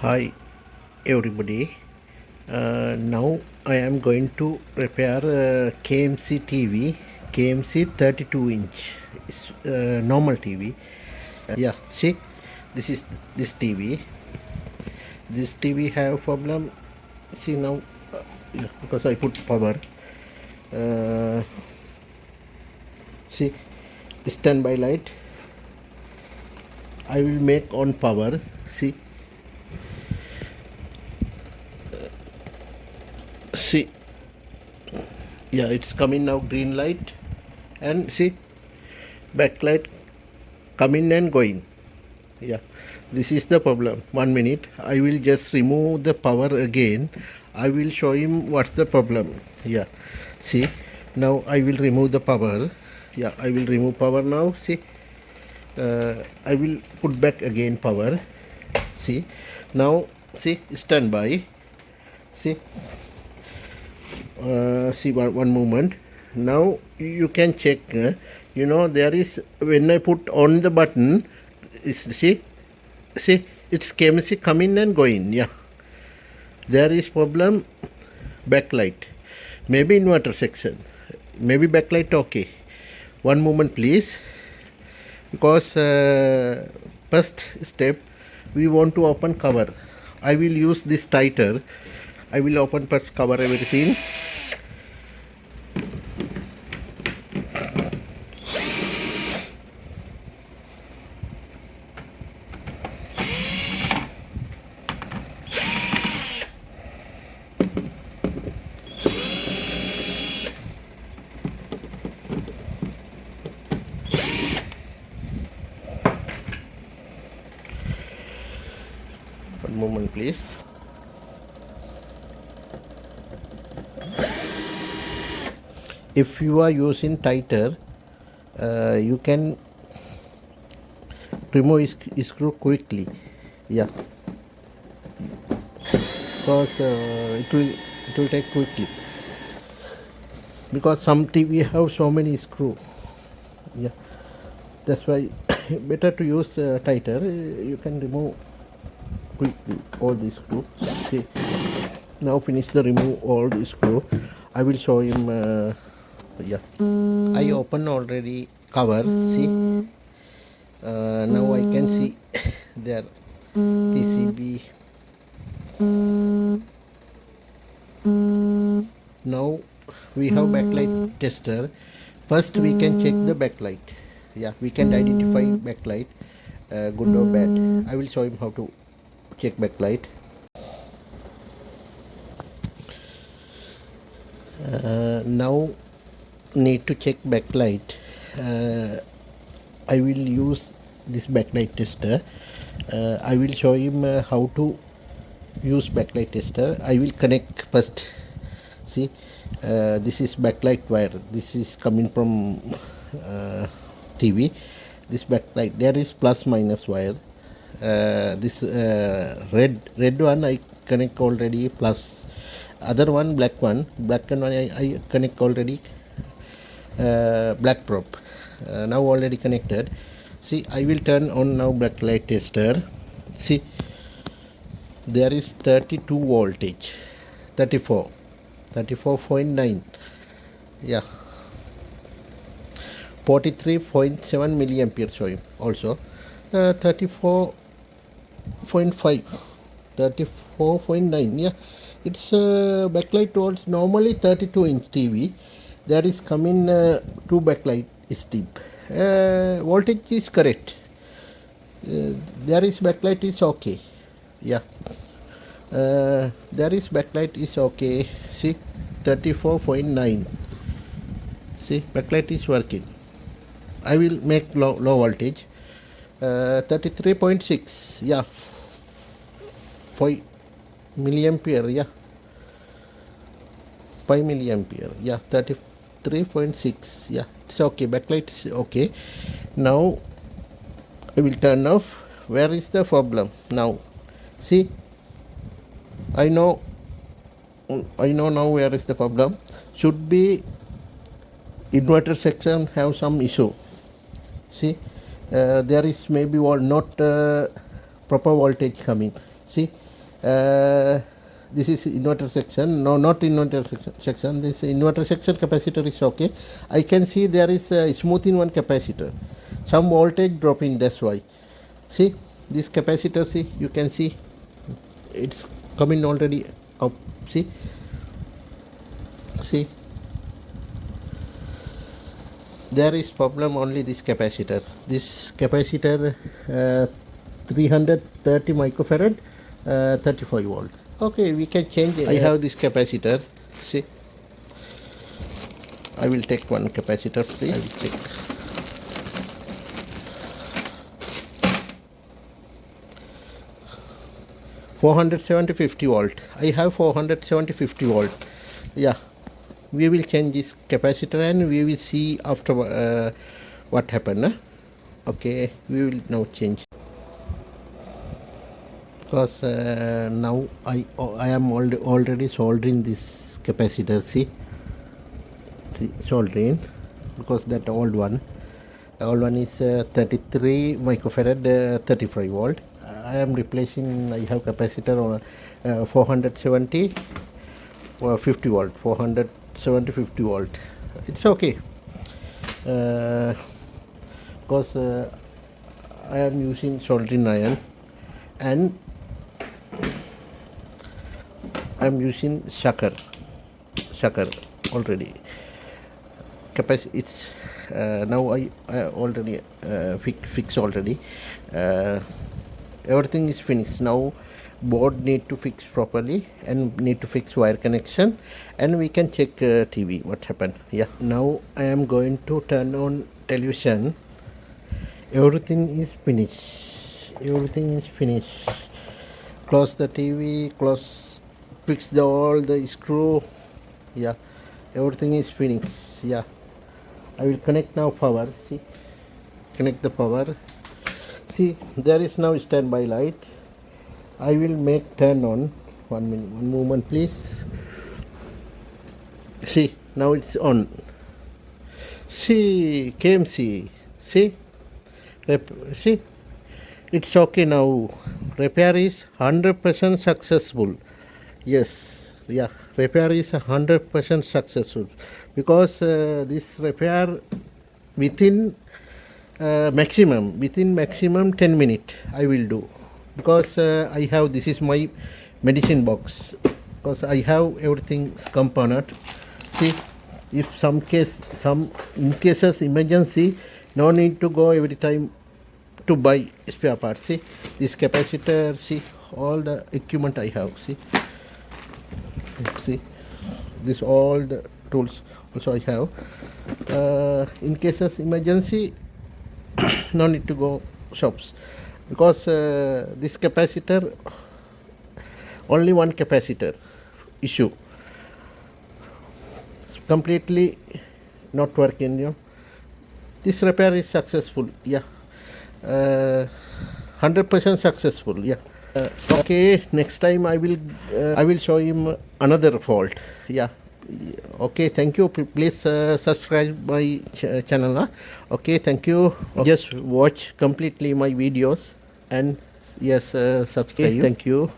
Hi everybody. Now I am going to repair KMC TV, KMC 32 inch. It's normal TV. Yeah, see, this is this TV. This TV have problem. See now, yeah, because I put power. Uh, see, standby light. I will make on power. See. See, yeah, it's coming now, green light, and see, backlight coming and going. Yeah, this is the problem. 1 minute, I will just remove the power again. I will show him what's the problem. Yeah, see, now I will remove the power. Yeah, I will remove power now. See, I will put back again power. See, now see, standby. See, see one moment. Now you can check. There is, when I put on the button, see it's chemistry coming and going. Yeah, there is problem. Backlight, maybe inverter section, maybe backlight. Okay, one moment please, because first step we want to open cover. I will use this tighter. I will open first cover everything. One moment please. If you are using tighter, you can remove screw quickly. Yeah, because it will take quickly, because some TV have so many screw. Yeah, that's why better to use tighter. You can remove quickly all the screw. See, now finish the remove all the screw. I will show him. Yeah, I open already cover. See, now I can see there PCB. Now we have backlight tester. First we can check the backlight. Yeah, we can identify backlight, good or bad. I will show him how to check backlight. Now need to check backlight. I will use this backlight tester. I will show him how to use backlight tester. I will connect first. See, this is backlight wire. This is coming from TV. This backlight, there is plus minus wire. This red one I connect already, plus other one black one I connect already, black probe, now already connected. See, I will turn on now backlight tester. See, there is 32 voltage, 34.9. yeah, 43.7 milliampere showing also, 34.5, 34.9. Yeah, it's backlight was normally 32 inch TV. There is coming two backlight steep. Voltage is correct. There is backlight is okay. Yeah, there is backlight is okay. See, 34.9. See, backlight is working. I will make low voltage, 33.6. yeah, 5 milliampere. Yeah, 5 milliampere. Yeah, 33.6. yeah, it's okay. Backlight is okay. Now I will turn off. Where is the problem now? See, I know now where is the problem. Should be inverter section have some issue. See, there is maybe not proper voltage coming. See, This is inverter section. No, not inverter section. This inverter section capacitor is okay. I can see there is a smooth in one capacitor. Some voltage dropping, that's why. See this capacitor, see, you can see it's coming already up. See there is problem only this capacitor. 330 microfarad, 35 volt. Okay, we can change it. I have this capacitor. See, I will take one capacitor, please. I will check. $470 50 volt. I have 470 50 volt. Yeah, we will change this capacitor and we will see after what happened. Okay, we will now change. Because now I am already soldering this capacitor. See, soldering, because that old one is 33 microfarad, 35 volt. I am replacing. I have capacitor on 470 50 volt, 470 50 volt. It's okay, because I am using soldering iron and I am using sucker already. It's now I already fix already. Everything is finished. Now board need to fix properly and need to fix wire connection, and we can check TV what happened. Yeah, now I am going to turn on television. Everything is finished. Close the TV, fix all the screw. Yeah, everything is finished. Yeah, I will connect now power. See, connect the power. See, there is now standby light. I will make turn on. 1 minute, one moment please. See, now it's on. See, KMC. See, see, it's okay now. Repair is 100% successful. Yes, yeah, repair is 100% successful, because this repair within maximum 10 minutes I will do, because I have, this is my medicine box, because I have everything component. See, if in cases emergency, no need to go every time to buy spare parts. See, this capacitor, see, all the equipment I have. See, this all the tools also I have. In cases emergency, no need to go shops, because this capacitor, only one capacitor issue, completely not working. This repair is successful. Yeah, 100% successful. Yeah. Okay, next time I will show him another fault. Yeah. Okay, thank you. Please subscribe my channel. Okay, thank you. Just watch completely my videos and yes, subscribe. Okay, thank you.